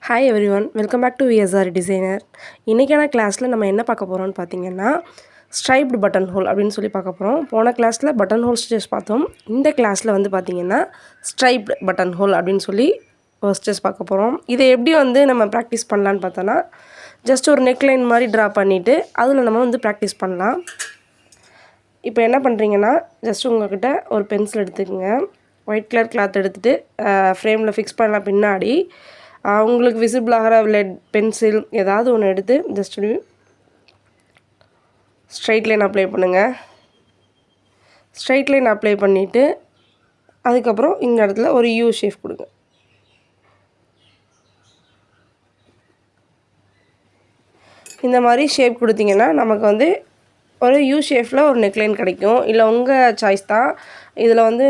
Hi everyone, welcome back to VSR designer. இன்றைக்கான கிளாஸில் நம்ம என்ன பார்க்க போகிறோம்னு பார்த்தீங்கன்னா, ஸ்ட்ரைப்டு பட்டன் ஹோல் அப்படின்னு சொல்லி பார்க்க போகிறோம். போன கிளாஸில் பட்டன் ஹோல் ஸ்டிச்சஸ் பார்த்தோம். இந்த கிளாஸில் வந்து பார்த்திங்கன்னா ஸ்ட்ரைப்டு பட்டன் ஹோல் அப்படின்னு சொல்லி ஸ்டிச்சஸ் பார்க்க போகிறோம். இதை எப்படி நம்ம ப்ராக்டிஸ் பண்ணலான்னு பார்த்தோன்னா, ஜஸ்ட் ஒரு நெக்லைன் மாதிரி ட்ரா பண்ணிவிட்டு அதில் நம்ம ப்ராக்டிஸ் பண்ணலாம். இப்போ என்ன பண்ணுறீங்கன்னா, ஜஸ்ட் உங்கள்கிட்ட ஒரு பென்சில் எடுத்துக்கோங்க. ஒயிட் கலர் கிளாத் எடுத்துகிட்டு ஃப்ரேமில் ஃபிக்ஸ் பண்ணலாம். பின்னாடி உங்களுக்கு விசிபிள் ஆகிற லெட் பென்சில் ஏதாவது ஒன்று எடுத்து ஜஸ்ட் ஸ்ட்ரைட் லைன் அப்ளை பண்ணுங்கள். ஸ்ட்ரைட் லைன் அப்ளை பண்ணிவிட்டு அதுக்கப்புறம் இந்த இடத்துல ஒரு யூ ஷேப் கொடுங்க. இந்த மாதிரி ஷேப் கொடுத்தீங்கன்னா நமக்கு ஒரு யூ ஷேப்பில் ஒரு நெக்லைன் கிடைக்கும். இல்லை உங்கள் சாய்ஸ் தான். இதில்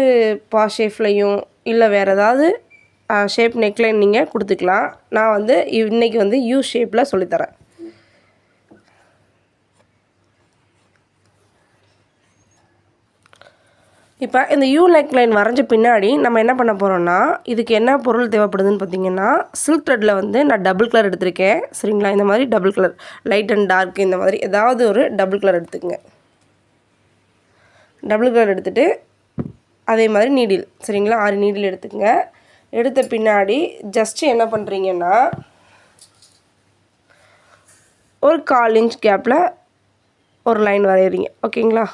பா ஷேப்லையும் இல்லை வேறு ஏதாவது ஷேப் நெக்லைன் நீங்கள் கொடுத்துக்கலாம். நான் இன்றைக்கி யூ ஷேப்பில் சொல்லித்தரேன். இப்போ இந்த யூ நெக்லைன் வரைஞ்ச பின்னாடி நம்ம என்ன பண்ண போகிறோம்னா, இதுக்கு என்ன பொருள் தேவைப்படுதுன்னு பார்த்தீங்கன்னா, சில்க் த்ரெட்டில் நான் டபுள் கலர் எடுத்திருக்கேன். சரிங்களா? இந்த மாதிரி double colour, light and dark, இந்த மாதிரி ஏதாவது ஒரு டபுள் கலர் எடுத்துக்கங்க. டபுள் கலர் எடுத்துகிட்டு அதே மாதிரி நீடில், சரிங்களா, 6 நீடில் எடுத்துக்கங்க. எடுத்த பின்னாடி ஜஸ்ட்டு என்ன பண்ணுறீங்கன்னா, ஒரு 1/4 இன்ச் கேப்பில் ஒரு லைன் வரைகிறீங்க. ஓகேங்களா?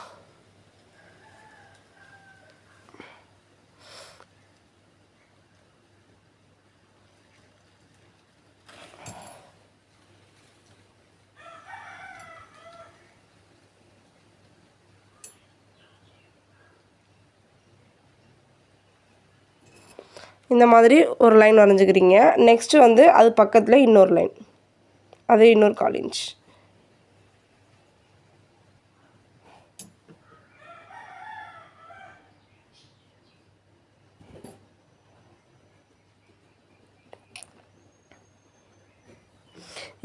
இந்த மாதிரி ஒரு லைன் வரைஞ்சிக்கிறீங்க. நெக்ஸ்ட்டு அது பக்கத்தில் இன்னொரு லைன், அது இன்னொரு 1/4 இன்ச்.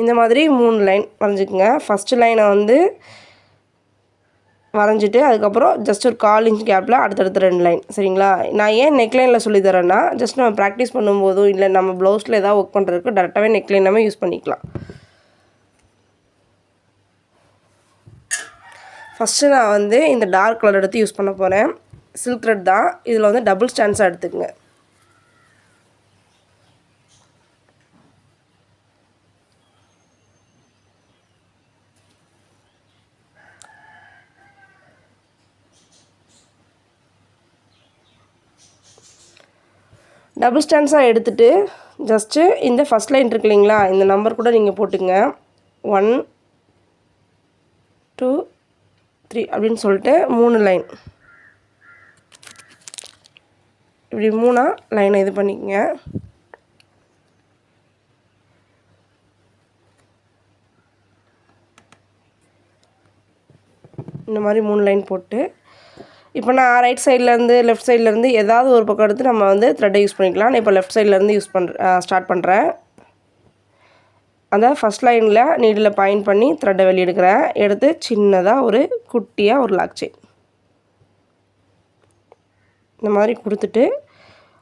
இந்த மாதிரி 3 லைன் வரைஞ்சிக்கோங்க. ஃபஸ்ட்டு லைனை வரைஞ்சிட்டு அதுக்கப்புறம் ஜஸ்ட் ஒரு 1/4 இன்ச் கேப்பில் அடுத்தடுத்து 2 லைன். சரிங்களா? நான் ஏன் நெக்லைனில் சொல்லித்தரேன்னா, ஜஸ்ட் நம்ம ப்ராக்டிஸ் பண்ணும்போதும் இல்லை நம்ம ப்ளவுஸில் ஏதாவது ஒர்க் பண்ணுறதுக்கு டேரெக்டாகவே நெக்லைன் நம்ம யூஸ் பண்ணிக்கலாம். ஃபஸ்ட்டு நான் இந்த டார்க் கலர் எடுத்து யூஸ் பண்ண போகிறேன். சில்க் த்ரெட் தான். இதில் டபுள் ஸ்டான்ஸாக எடுத்துக்கங்க. டபுள் ஸ்டான்ஸாக எடுத்துகிட்டு ஜஸ்ட்டு இந்த ஃபஸ்ட் லைன் இருக்கு இல்லைங்களா, இந்த நம்பர் கூட நீங்கள் போட்டுங்க. 1 2 3 அப்படின்னு சொல்லிட்டு 3 லைன், இப்படி 3 லைனை இது பண்ணிக்கங்க. இந்த மாதிரி 3 லைன் போட்டு இப்போ நான் ரைட் சைட்லேருந்து லெஃப்ட் சைட்லேருந்து ஏதாவது ஒரு பக்கம் எடுத்து நம்ம த்ரெட்டை யூஸ் பண்ணிக்கலாம். நான் இப்போ லெஃப்ட் சைட்லேருந்து ஸ்டார்ட் பண்ணுறேன். அந்த ஃபஸ்ட் லைனில் நீடில் பாயிண்ட் பண்ணி த்ரெட்டை வெளியே எடுக்கிறேன். எடுத்து சின்னதாக ஒரு குட்டியாக ஒரு லாக் செயின் இந்த மாதிரி கொடுத்துட்டு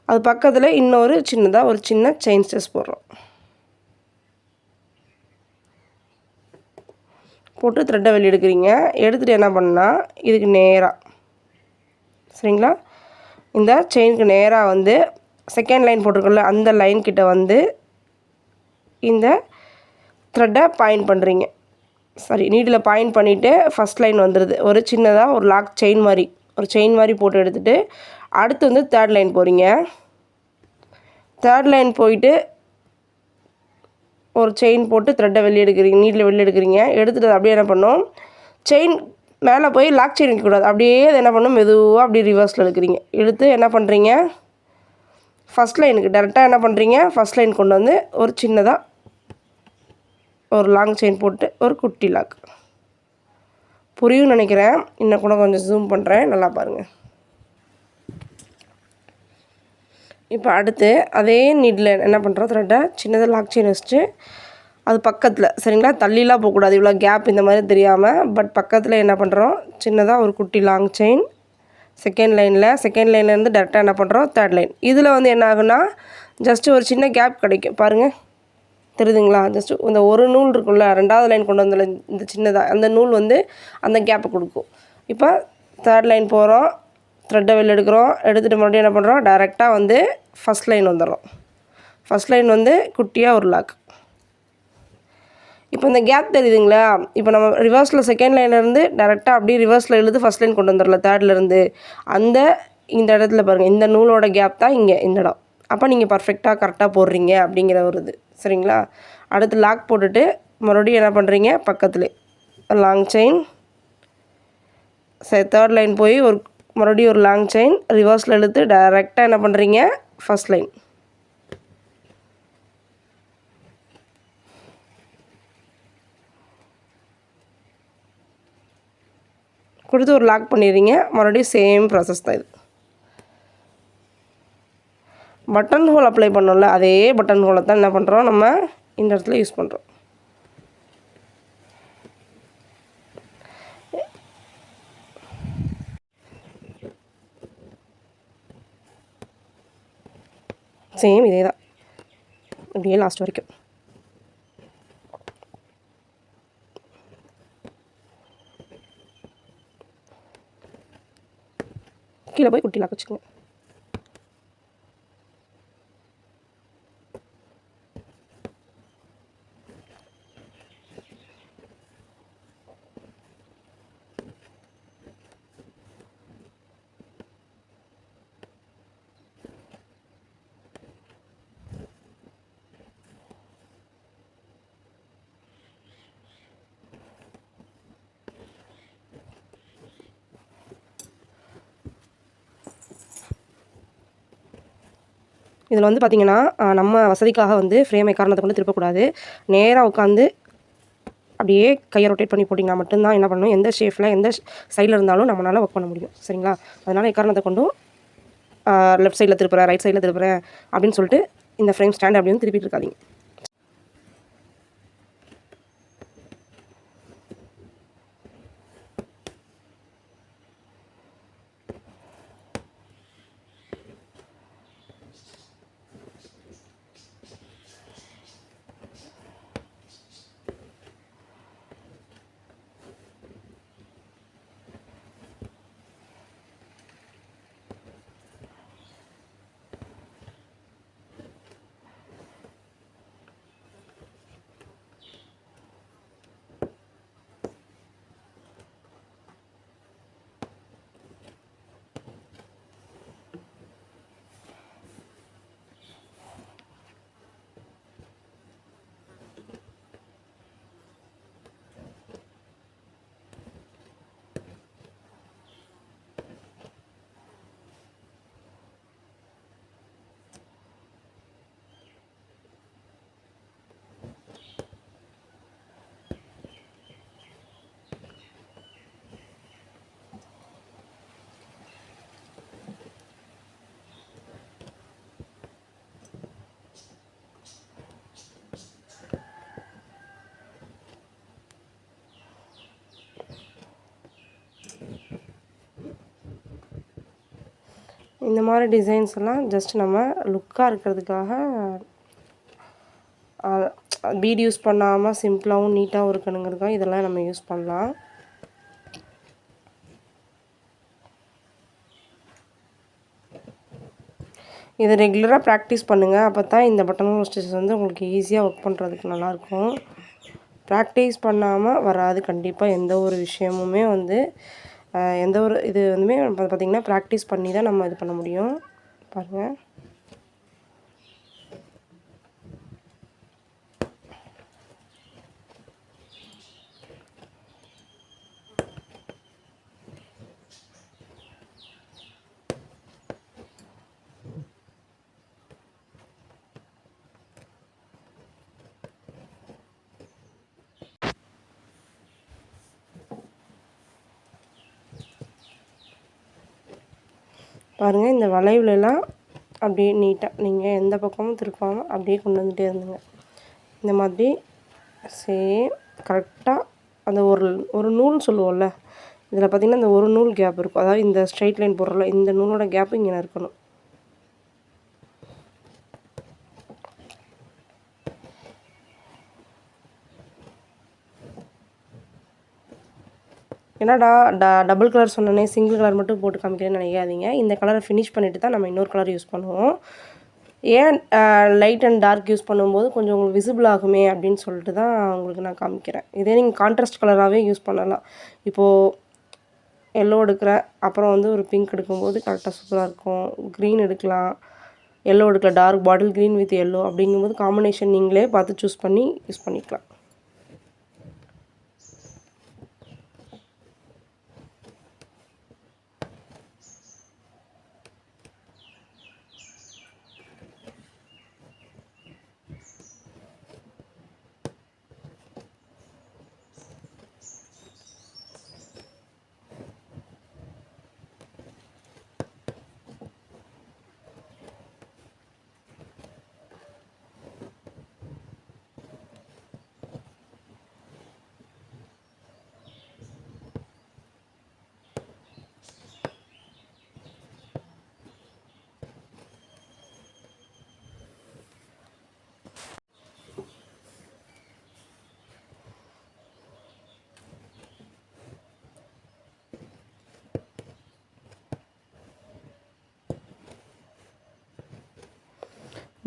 அது பக்கத்தில் இன்னொரு சின்னதாக ஒரு சின்ன செயின் ஸ்டிச் போடுறோம். போட்டு த்ரெட்டை வெளியே எடுக்கிறீங்க. எடுத்துகிட்டு என்ன பண்ணால் இதுக்கு நேராக, சரிங்களா, இந்த செயினுக்கு நேராக செகண்ட் லைன் போட்டிருக்கோம்ல அந்த லைன் கிட்ட இந்த த்ரெட்டை பாயிண்ட் பண்ணுறீங்க. சரி, நீடில் பாயிண்ட் பண்ணிவிட்டு ஃபஸ்ட் லைன் வந்துடுது. ஒரு சின்னதாக ஒரு லாக் செயின் மாதிரி, ஒரு செயின் மாதிரி போட்டு எடுத்துகிட்டு அடுத்து தேர்ட் லைன் போகிறீங்க. தேர்ட் லைன் போயிட்டு ஒரு செயின் போட்டு த்ரெட்டை வெளியே எடுக்கிறீங்க, நீடில் வெளியே எடுக்கிறீங்க. எடுத்துகிட்டு அப்படியே என்ன பண்ணோம், செயின் மேலே போய் லாக் செயின் வைக்கக்கூடாது. அப்படியே அது என்ன பண்ணணும், மெதுவாக அப்படியே ரிவர்ஸில் எடுக்கிறீங்க. எடுத்து என்ன பண்ணுறீங்க, ஃபஸ்ட் லைனுக்கு டேரெக்டாக என்ன பண்ணுறீங்க, ஃபஸ்ட் லைன் கொண்டு ஒரு சின்னதாக ஒரு லாங் செயின் போட்டு ஒரு குட்டி லாக். புரியும்னு நினைக்கிறேன். இன்னும் கூட கொஞ்சம் ஜூம் பண்ணுறேன், நல்லா பாருங்கள். இப்போ அடுத்து அதே நீடில் என்ன பண்ணுறோம், த்ரெட்டை சின்னதாக லாக் செயின் வச்சுட்டு அது பக்கத்தில், சரிங்களா, தள்ளிலாம் போகக்கூடாது, இவ்வளோ கேப் இந்த மாதிரி தெரியாமல், பட் பக்கத்தில் என்ன பண்ணுறோம், சின்னதாக ஒரு குட்டி லாங் செயின் செகண்ட் லைன்லேருந்து டேரெக்டாக என்ன பண்ணுறோம், தேர்ட் லைன். இதில் என்ன ஆகுனா ஜஸ்ட்டு ஒரு சின்ன கேப் கிடைக்கும் பாருங்கள். தெரியுதுங்களா? ஜஸ்ட்டு இந்த ஒரு நூல் இருக்குல்ல, 2வது லைன் கொண்டு வந்தோம்ல இந்த சின்னதா, அந்த நூல் வந்து அந்த கேப்பை கொடுக்கும். இப்போ 3rd லைன் போகிறோம், த்ரெட்டை வெளில எடுக்கிறோம், எடுத்துகிட்டு மறுபடியும் என்ன பண்ணுறோம், டைரெக்டாக வந்து ஃபஸ்ட் லைன் வந்துடுறோம். ஃபஸ்ட் லைன் வந்து குட்டியாக ஒரு லாக். இப்போ இந்த கேப் தெரியுதுங்களா? இப்போ நம்ம ரிவர்ஸில் செகண்ட் லைன்லேருந்து டேரெக்டாக அப்படியே ரிவர்ஸில் இழுத்து ஃபஸ்ட் லைன் கொண்டு வந்துடல தேர்ட்லேருந்து. இந்த இடத்துல பாருங்கள், இந்த நூலோட கேப் தான் இங்கே இந்த இடம். அப்போ நீங்கள் பர்ஃபெக்டாக கரெக்டாக போடுறீங்க அப்படிங்கிற ஒரு இது. சரிங்களா? அடுத்து லாக் போட்டுட்டு மறுபடியும் என்ன பண்ணுறீங்க, பக்கத்துலேயே லாங் செயின், சரி 3rd லைன் போய் மறுபடியும் ஒரு லாங் செயின் ரிவர்ஸில் இழுத்து டைரெக்டாக என்ன பண்ணுறீங்க, ஃபஸ்ட் லைன். கொடுத்து ஒரு லாக் பண்ணிடுறீங்க. மறுபடியும் சேம் ப்ராசஸ் தான் இது. பட்டன் ஹோல் அப்ளை பண்ணோம்ல, அதே பட்டன் ஹோலை தான் என்ன பண்ணுறோம், நம்ம இந்த இடத்துல யூஸ் பண்ணுறோம். சேம் இதே தான், இப்படியே லாஸ்ட் வரைக்கும். கீழே போய் குட்டி லாக் வச்சுக்கோங்க. இதில் வந்து பார்த்திங்கன்னா, நம்ம வசதிக்காக வந்து ஃப்ரேமை காரணத்தை கொண்டு திருப்பக்கூடாது. நேராக உட்காந்து அப்படியே கையை ரொட்டேட் பண்ணி போட்டிங்கன்னா மட்டும்தான் என்ன பண்ணணும், எந்த ஷேஃபில் எந்த சைடில் இருந்தாலும் நம்மளால் ஒர்க் பண்ண முடியும். சரிங்களா? அதனால் எக்காரணத்தை கொண்டும் லெஃப்ட் சைடில் திருப்புறேன், ரைட் சைடில் திருப்புறேன் அப்படின்னு சொல்லிட்டு இந்த ஃப்ரேம் ஸ்டாண்ட் அப்படின்னு திருப்பிட்டு இருக்காதீங்க. இந்த மாதிரி டிசைன்ஸ் எல்லாம் ஜஸ்ட் நம்ம லுக்காக இருக்கிறதுக்காக பீட் யூஸ் பண்ணாமல் சிம்பிளாகவும் நீட்டாகவும் இருக்கணுங்கிறதுக்காக இதெல்லாம் நம்ம யூஸ் பண்ணலாம். இதை ரெகுலராக ப்ராக்டிஸ் பண்ணுங்கள். அப்போ தான் இந்த பட்டன் ஹோல் ஸ்டிச்சஸ் வந்து உங்களுக்கு ஈஸியாக ஒர்க் பண்ணுறதுக்கு நல்லாயிருக்கும். ப்ராக்டிஸ் பண்ணாமல் வராது கண்டிப்பாக எந்த ஒரு விஷயமுமே வந்து. எந்த ஒரு இது வந்துமே பார்த்திங்கன்னா ப்ராக்டிஸ் பண்ணி தான் நம்ம இது பண்ண முடியும். பாருங்கள், பாருங்கள் இந்த வளைவுலலாம் அப்படியே நீட்டாக நீங்கள் எந்த பக்கமும் திருப்பாமல் அப்படியே கொண்டு வந்துகிட்டே இருந்துங்க. இந்த மாதிரி சேம் கரெக்டாக அந்த ஒரு நூல் சொல்லுவோம்ல, இதில் பார்த்திங்கன்னா இந்த ஒரு நூல் கேப் இருக்கும். அதாவது இந்த ஸ்ட்ரைட் லைன் போடுறோம்ல, இந்த நூலோட கேப்பு இங்கே இருக்கணும். என்னடா டபுள் கலர் சொன்னோன்னே சிங்கிள் கலர் மட்டும் போட்டு காமிக்கிறேன்னு நினைக்காதீங்க. இந்த கலரை ஃபினிஷ் பண்ணிவிட்டு தான் நம்ம இன்னொரு கலர் யூஸ் பண்ணுவோம். ஏன் லைட் அண்ட் டார்க் யூஸ் பண்ணும்போது கொஞ்சம் உங்களுக்கு விசிபிள் ஆகுமே அப்படின்னு சொல்லிட்டு தான் உங்களுக்கு நான் காமிக்கிறேன். இதே நீங்கள் கான்ட்ராஸ்ட் கலராகவே யூஸ் பண்ணலாம். இப்போது எல்லோ எடுக்கிறேன், அப்புறம் வந்து ஒரு பிங்க் எடுக்கும்போது கரெக்டாக சூப்பராக இருக்கும். க்ரீன் எடுக்கலாம், எல்லோ எடுக்கலாம், dark bottle green with yellow அப்படிங்கும்போது காம்பினேஷன் நீங்களே பார்த்து சூஸ் பண்ணி யூஸ் பண்ணிக்கலாம்.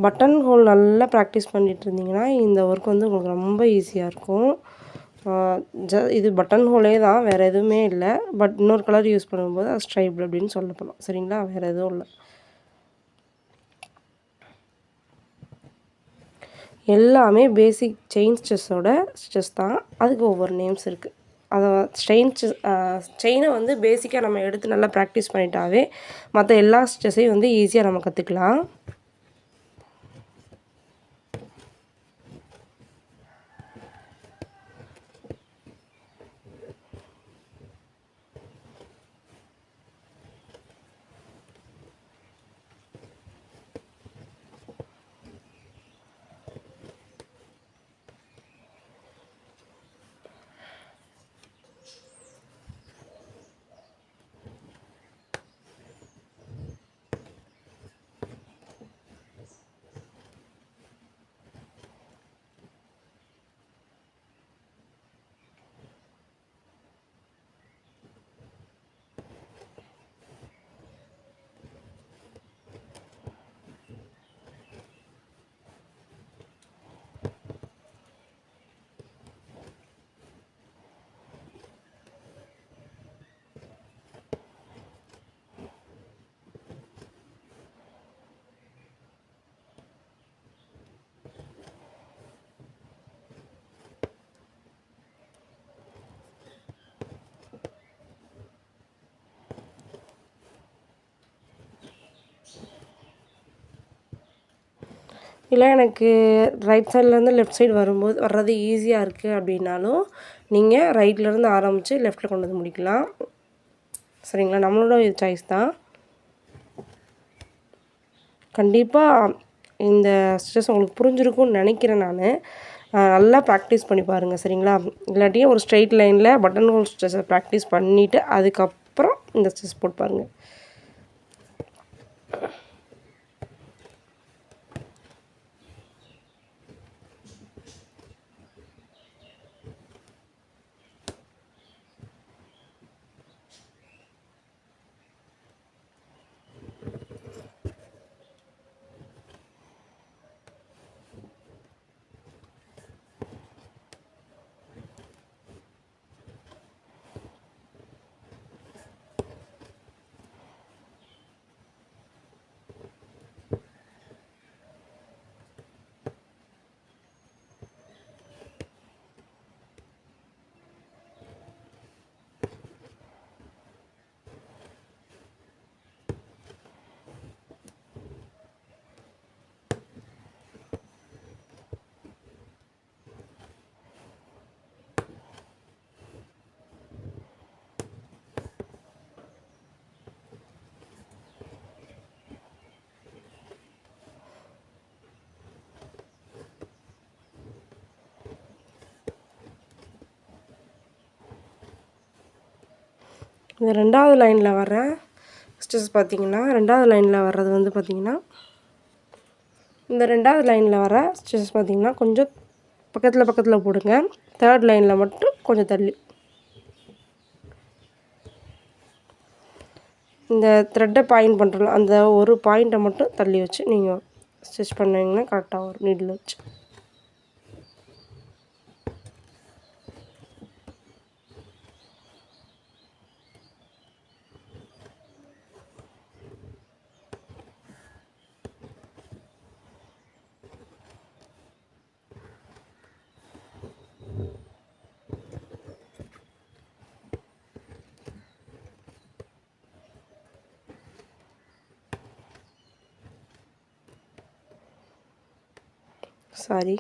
பட்டன் ஹோல் நல்லா ப்ராக்டிஸ் பண்ணிகிட்டு இருந்தீங்கன்னா இந்த ஒர்க் வந்து உங்களுக்கு ரொம்ப ஈஸியாக இருக்கும். இது பட்டன் ஹோலே தான், வேறு எதுவுமே இல்லை. பட் இன்னொரு கலர் யூஸ் பண்ணும்போது அது ஸ்ட்ரைப்டு அப்படின்னு சொல்லப்படும். சரிங்களா, வேறு எதுவும் இல்லை. எல்லாமே பேசிக் செயின் ஸ்டிச்சஸோட ஸ்டிச்சஸ் தான். அதுக்கு ஒவ்வொரு நேம்ஸ் இருக்குது. அதை செயினை வந்து பேசிக்காக நம்ம எடுத்து நல்லா ப்ராக்டிஸ் பண்ணிட்டாவே மற்ற எல்லா ஸ்டிச்சஸையும் வந்து ஈஸியாக நம்ம கற்றுக்கலாம். இல்லை எனக்கு ரைட் சைட்லேருந்து லெஃப்ட் சைடு வர்றது ஈஸியாக இருக்குது அப்படின்னாலும் நீங்கள் ரைட்லேருந்து ஆரம்பித்து லெஃப்ட்டில் கொண்டு வந்து முடிக்கலாம். சரிங்களா, நம்மளோட இது சாய்ஸ் தான். கண்டிப்பாக இந்த ஸ்டிச்சஸ் உங்களுக்கு புரிஞ்சிருக்கும்னு நினைக்கிறேன் நான். நல்லா ப்ராக்டிஸ் பண்ணி பாருங்கள். சரிங்களா, இல்லாட்டியும் ஒரு ஸ்ட்ரெயிட் லைனில் பட்டன் ஹோல் ஸ்டிச்சஸை ப்ராக்டிஸ் பண்ணிவிட்டு அதுக்கப்புறம் இந்த ஸ்டிச்சஸ் போட்டு பாருங்கள். இந்த ரெண்டாவது லைனில் வர ஸ்டிச்சஸ் பார்த்திங்கன்னா, ரெண்டாவது லைனில் வர்றது வந்து பார்த்திங்கன்னா, இந்த ரெண்டாவது லைனில் வர ஸ்டிச்சஸ் பார்த்திங்கன்னா கொஞ்சம் பக்கத்தில் போடுங்க. தேர்ட் லைனில் மட்டும் கொஞ்சம் தள்ளி. இந்த த்ரெட்டை பாயிண்ட் பண்ணுறோம், அந்த ஒரு பாயிண்ட்டை மட்டும் தள்ளி வச்சு நீங்கள் ஸ்டிச் பண்ணிங்கன்னா கரெக்டாக வரும் நீடில் வச்சு. சாரி,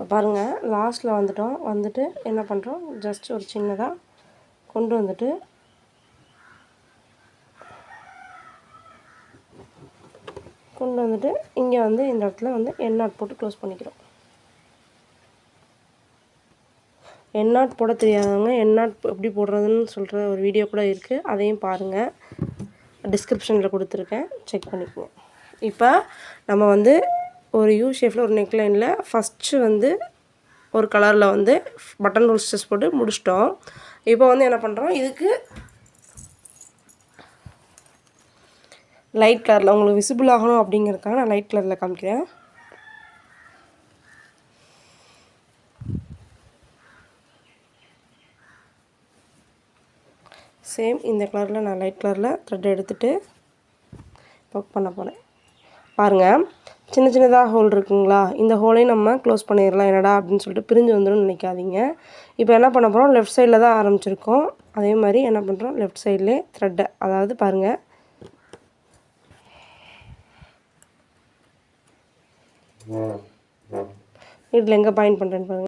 இப்போ பாருங்கள் லாஸ்ட்டில் வந்துட்டோம். வந்துட்டு என்ன பண்ணுறோம், ஜஸ்ட் ஒரு சின்னதாக கொண்டு வந்துட்டு இங்கே வந்து இந்த இடத்துல வந்து என் நாட் போட்டு க்ளோஸ் பண்ணிக்கிறோம். என் நாட் போட தெரியாதவங்க என் நாட் எப்படி போடுறதுன்னு சொல்கிற ஒரு வீடியோ கூட இருக்குது, அதையும் பாருங்கள், டிஸ்கிரிப்ஷனில் கொடுத்துருக்கேன், செக் பண்ணிக்கோங்க. இப்போ நம்ம வந்து ஒரு யூ ஷேப்பில் ஒரு நெக்லைனில் ஃபஸ்ட்டு வந்து ஒரு கலரில் வந்து பட்டன் ஹோல் ஸ்டிச் போட்டு முடிச்சிட்டோம். இப்போ வந்து என்ன பண்ணுறோம், இதுக்கு லைட் கலரில் உங்களுக்கு விசிபிள் ஆகணும் அப்படிங்கிறதுக்காக நான் லைட் கலரில் காமிக்கிறேன். சேம் இந்த கலரில் நான் லைட் கலரில் த்ரெட் எடுத்துகிட்டு ஒர்க் பண்ண போகிறேன். பாருங்கள், சின்ன சின்னதாக ஹோல் இருக்குங்களா, இந்த ஹோலையும் நம்ம க்ளோஸ் பண்ணிடலாம். என்னடா அப்படின்னு சொல்லிட்டு பிரிஞ்சு வந்துடும் நினைக்காதீங்க. இப்போ என்ன பண்ண போகிறோம், லெஃப்ட் சைடில் தான் ஆரம்பிச்சிருக்கோம். அதே மாதிரி என்ன பண்ணுறோம், லெஃப்ட் சைட்லேயே த்ரெட்டை, அதாவது பாருங்கள், இதில் எங்கே பாயிண்ட் பண்ணுறேன்னு பாருங்கள்.